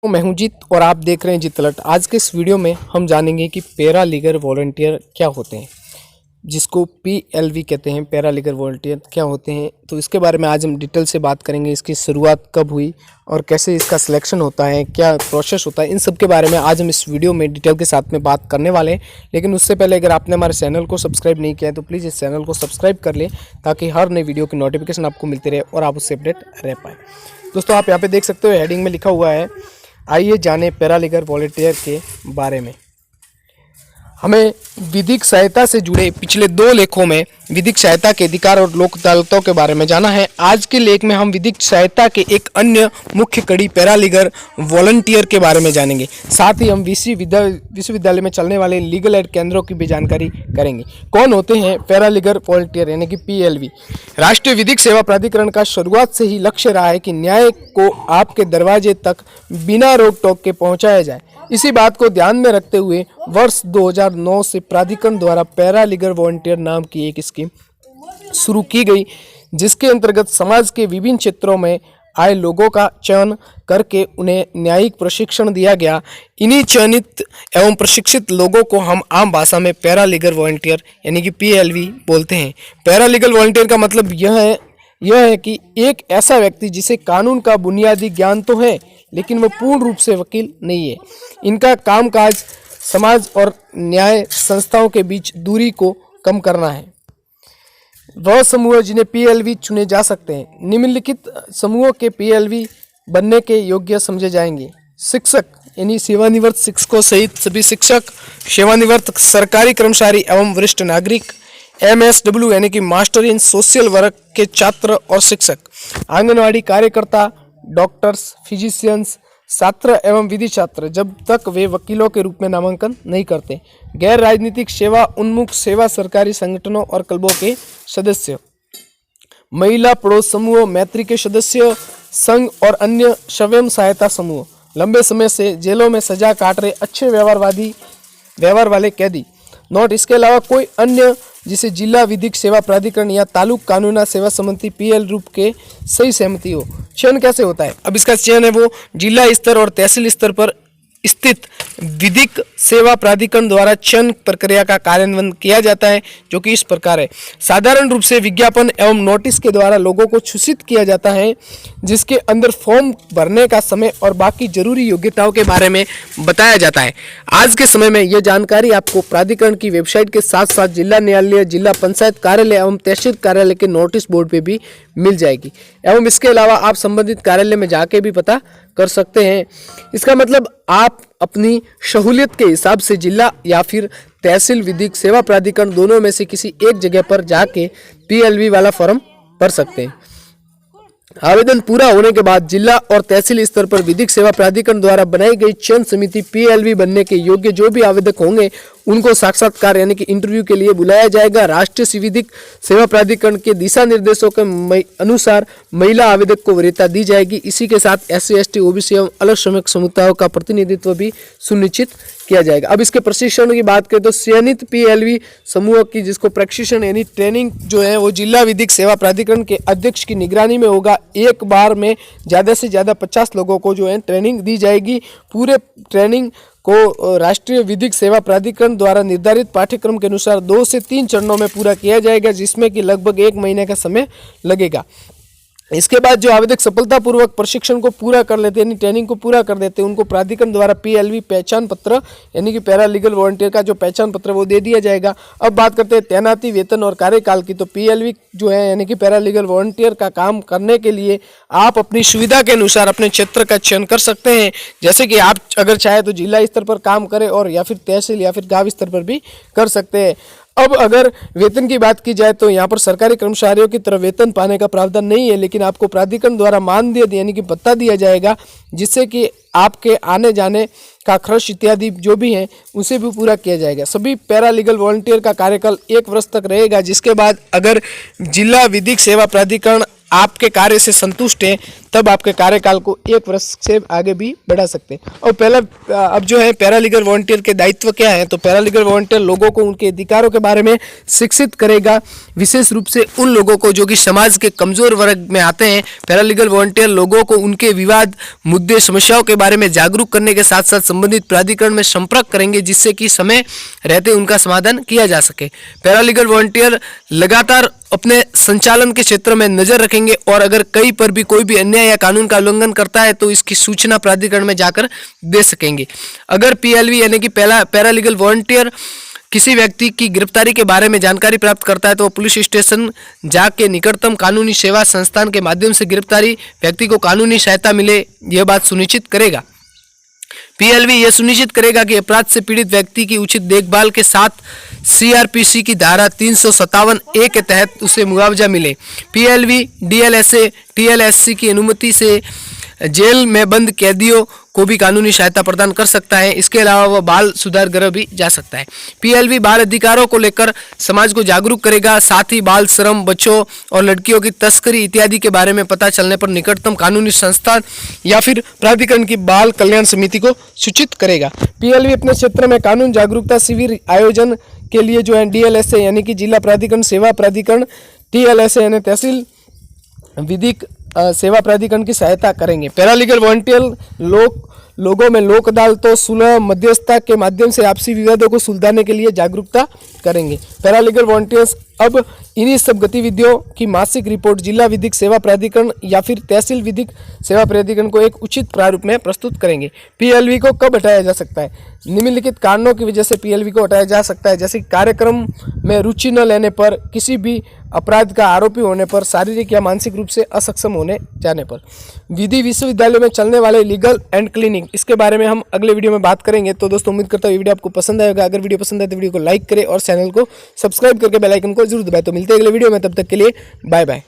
तो मैं हूं जीत और आप देख रहे हैं जीत अलर्ट। आज के इस वीडियो में हम जानेंगे कि पैरा लीगर वॉलंटियर क्या होते हैं, जिसको PLV कहते हैं। पैरा लीगर वॉलंटियर क्या होते हैं, तो इसके बारे में आज हम डिटेल से बात करेंगे। इसकी शुरुआत कब हुई और कैसे इसका सिलेक्शन होता है, क्या प्रोसेस होता है, इन सब के बारे में आज हम इस वीडियो में डिटेल के साथ में बात करने वाले हैं। लेकिन उससे पहले अगर आपने हमारे चैनल को सब्सक्राइब नहीं किया है तो प्लीज़ इस चैनल को सब्सक्राइब कर लें, ताकि हर नई वीडियो की नोटिफिकेशन आपको मिलती रहे और आप उससे अपडेट रह पाए। दोस्तों, आप यहाँ पे देख सकते हो हेडिंग में लिखा हुआ है, आइए जाने पैरा लीगर वॉलंटियर के बारे में। हमें विधिक सहायता से जुड़े पिछले 2 लेखों में विधिक सहायता के अधिकार और लोक अदालतों के बारे में जाना है। आज के लेख में हम विधिक सहायता के एक अन्य मुख्य कड़ी पैरा लीगर वॉलंटियर के बारे में जानेंगे। साथ ही हम विश्वविद्यालय में चलने वाले लीगल एड केंद्रों की भी जानकारी करेंगे। कौन होते हैं पैरा लीगर वॉलंटियर यानी कि PLV? राष्ट्रीय विधिक सेवा प्राधिकरण का शुरुआत से ही लक्ष्य रहा है कि न्याय को आपके दरवाजे तक बिना रोक टोक के पहुंचाया जाए। इसी बात को ध्यान में रखते हुए वर्ष 2009 से प्राधिकरण द्वारा पैरा लीगर वॉलंटियर नाम की एक स्कीम शुरू की गई, जिसके अंतर्गत समाज के विभिन्न क्षेत्रों में आए लोगों का चयन करके उन्हें न्यायिक प्रशिक्षण दिया गया। इन्हीं चयनित एवं प्रशिक्षित लोगों को हम आम भाषा में पैरा लीगर वॉलंटियर यानी कि PLV बोलते हैं। पैरा लीगर वॉलंटियर का मतलब यह है कि एक ऐसा व्यक्ति जिसे कानून का बुनियादी ज्ञान तो है, लेकिन वह पूर्ण रूप से वकील नहीं है। इनका कामकाज समाज और न्याय संस्थाओं के बीच दूरी को कम करना है। वह समूह जिन्हें PLV चुने जा सकते हैं, निम्नलिखित समूहों के PLV बनने के योग्य समझे जाएंगे। शिक्षक यानी सेवानिवृत्त शिक्षकों सहित सभी शिक्षक, सेवानिवृत्त सरकारी कर्मचारी एवं वरिष्ठ नागरिक। MSW यानी कि मास्टर इन सोशल वर्क के छात्र और शिक्षक। आंगनवाड़ी कार्यकर्ता, डॉक्टर्स, फिजिशियंस, छात्र एवं विधि छात्र जब तक वे वकीलों के रूप में नामांकन नहीं करते। गैर राजनीतिक सेवा उन्मुख सेवा सरकारी संगठनों और क्लबों के सदस्य। महिला पड़ोस समूह, मैत्री के सदस्य, संघ और अन्य स्वयं सहायता समूह। लंबे समय से जेलों में सजा काट रहे अच्छे व्यवहार वाले कैदी। नोट, इसके अलावा कोई अन्य जिसे जिला विधिक सेवा प्राधिकरण या तालुक कानूना सेवा समिति PL रूप के सही सहमति हो। चयन कैसे होता है? अब इसका चयन है वो जिला स्तर और तहसील स्तर पर स्थित विधिक सेवा प्राधिकरण द्वारा चयन प्रक्रिया का कार्यान्वयन किया जाता है, जो कि इस प्रकार है। साधारण रूप से विज्ञापन एवं नोटिस के द्वारा लोगों को सूचित किया जाता है, जिसके अंदर फॉर्म भरने का समय और बाकी जरूरी योग्यताओं के बारे में बताया जाता है। आज के समय में यह जानकारी आपको प्राधिकरण की वेबसाइट के साथ साथ जिला न्यायालय, जिला पंचायत कार्यालय एवं तहसील कार्यालय के नोटिस बोर्ड पे भी मिल जाएगी। एवं इसके अलावा आप संबंधित कार्यालय में जाके भी पता कर सकते हैं। इसका मतलब आप अपनी सहूलियत के हिसाब से जिला या फिर तहसील विधिक सेवा प्राधिकरण दोनों में से किसी एक जगह पर जाके PLV वाला फॉर्म भर सकते हैं। आवेदन पूरा होने के बाद जिला और तहसील स्तर पर विधिक सेवा प्राधिकरण द्वारा बनाई गई चयन समिति PLV बनने के योग्य जो भी आवेदक होंगे उनको साक्षात्कार यानी कि इंटरव्यू के लिए बुलाया जाएगा। राष्ट्रीय विधिक सेवा प्राधिकरण के दिशा निर्देशों के अनुसार महिला आवेदक को वरीयता दी जाएगी। इसी के साथ SC, ST, OBC एवं अल्पसंख्यक समुदायों का प्रतिनिधित्व भी सुनिश्चित किया जाएगा। अब इसके प्रशिक्षण की बात करें तो चयनित PLV समूह की जिसको प्रशिक्षण यानी ट्रेनिंग जो है वो जिला विधिक सेवा प्राधिकरण के अध्यक्ष की निगरानी में होगा। एक बार में ज़्यादा से ज़्यादा 50 लोगों को जो है ट्रेनिंग दी जाएगी। पूरे ट्रेनिंग को राष्ट्रीय विधिक सेवा प्राधिकरण द्वारा निर्धारित पाठ्यक्रम के अनुसार 2 से 3 चरणों में पूरा किया जाएगा, जिसमें कि लगभग 1 महीने का समय लगेगा। इसके बाद जो आवेदक सफलतापूर्वक प्रशिक्षण को पूरा कर लेते हैं यानी ट्रेनिंग को पूरा कर देते हैं, उनको प्राधिकरण द्वारा PLV पहचान पत्र यानी कि पैरा लीगल वॉलंटियर का जो पहचान पत्र वो दे दिया जाएगा। अब बात करते हैं तैनाती, वेतन और कार्यकाल की। तो PLV जो है यानी कि पैरा लीगल वॉलंटियर का काम करने के लिए आप अपनी सुविधा के अनुसार अपने क्षेत्र का चयन कर सकते हैं। जैसे कि आप अगर चाहे तो जिला स्तर पर काम करें और या फिर तहसील या फिर गाँव स्तर पर भी कर सकते हैं। अब अगर वेतन की बात की जाए तो यहाँ पर सरकारी कर्मचारियों की तरह वेतन पाने का प्रावधान नहीं है, लेकिन आपको प्राधिकरण द्वारा मानदेय यानी कि भत्ता दिया जाएगा, जिससे कि आपके आने जाने का खर्च इत्यादि जो भी हैं उसे भी पूरा किया जाएगा। सभी पैरा लीगल वॉलंटियर का कार्यकाल 1 वर्ष तक रहेगा, जिसके बाद अगर जिला विधिक सेवा प्राधिकरण आपके कार्य से संतुष्ट है तब आपके कार्यकाल को 1 वर्ष से आगे भी बढ़ा सकते हैं। और पहला अब जो है पैरालीगल वॉलंटियर के दायित्व क्या है, तो पैरालीगल वॉलंटियर लोगों को उनके अधिकारों के बारे में शिक्षित करेगा, विशेष रूप से उन लोगों को जो कि समाज के कमजोर वर्ग में आते हैं। पैरालीगल वॉलंटियर लोगों को उनके विवाद, मुद्दे, समस्याओं के बारे में जागरूक करने के साथ साथ संबंधित प्राधिकरण में संपर्क करेंगे, जिससे कि समय रहते उनका समाधान किया जा सके। पैरालीगल वॉलंटियर लगातार अपने संचालन के क्षेत्र में नजर रखेंगे और अगर कहीं पर भी कोई भी अन्याय या कानून का उल्लंघन करता है तो इसकी सूचना प्राधिकरण में जाकर दे सकेंगे। अगर पीएलवी यानी कि पैरालीगल वॉलंटियर किसी व्यक्ति की गिरफ्तारी के बारे में जानकारी प्राप्त करता है तो वो पुलिस स्टेशन जाके निकटतम कानूनी सेवा संस्थान के माध्यम से गिरफ्तारी व्यक्ति को कानूनी सहायता मिले, यह बात सुनिश्चित करेगा। पीएलवी यह सुनिश्चित करेगा कि अपराध से पीड़ित व्यक्ति की उचित देखभाल के साथ सीआरपीसी की धारा 357A के तहत उसे मुआवजा मिले। पीएलवी डीएलएसए, टीएलएससी की अनुमति से जेल में बंद कैदियों को भी कानूनी सहायता प्रदान कर सकता है। इसके अलावा वह बाल सुधार गृह भी जा सकता है। पीएलवी बाल अधिकारों को लेकर समाज को जागरूक करेगा, साथ ही बाल श्रम, बच्चों और लड़कियों की तस्करी इत्यादि के बारे में पता चलने पर निकटतम कानूनी संस्थान या फिर प्राधिकरण की बाल कल्याण समिति को सूचित करेगा। पीएलवी अपने क्षेत्र में कानून जागरूकता शिविर आयोजन के लिए जो है डीएलएसए यानी कि जिला प्राधिकरण सेवा प्राधिकरण, टीएलएसए यानी तहसील विधिक सेवा प्राधिकरण की सहायता करेंगे। पैरालीगल वॉलंटियर लोगों में लोक अदालतों, सुलह, मध्यस्थता के माध्यम से आपसी विवादों को सुलझाने के लिए जागरूकता करेंगे। पैरालीगल वॉलंटियर्स अब इन्हीं सब गतिविधियों की मासिक रिपोर्ट जिला विधिक सेवा प्राधिकरण या फिर तहसील विधिक सेवा प्राधिकरण को एक उचित प्रारूप में प्रस्तुत करेंगे। पीएलवी को कब हटाया जा सकता है? निम्नलिखित कारणों की वजह से पीएलवी को हटाया जा सकता है, जैसे कार्यक्रम में रुचि न लेने पर, किसी भी अपराध का आरोपी होने पर, शारीरिक या मानसिक रूप से असक्षम होने जाने पर। विधि विश्वविद्यालयों में चलने वाले लीगल एंड क्लिनिक, इसके बारे में हम अगले वीडियो में बात करेंगे। तो दोस्तों उम्मीद करता हूँ ये वीडियो आपको पसंद आएगा। अगर वीडियो पसंद आए तो वीडियो को लाइक करें और चैनल को सब्सक्राइब करके बेल आइकन को जरूर दबाएं। तो मिलते हैं अगले वीडियो में, तब तक के लिए बाय बाय।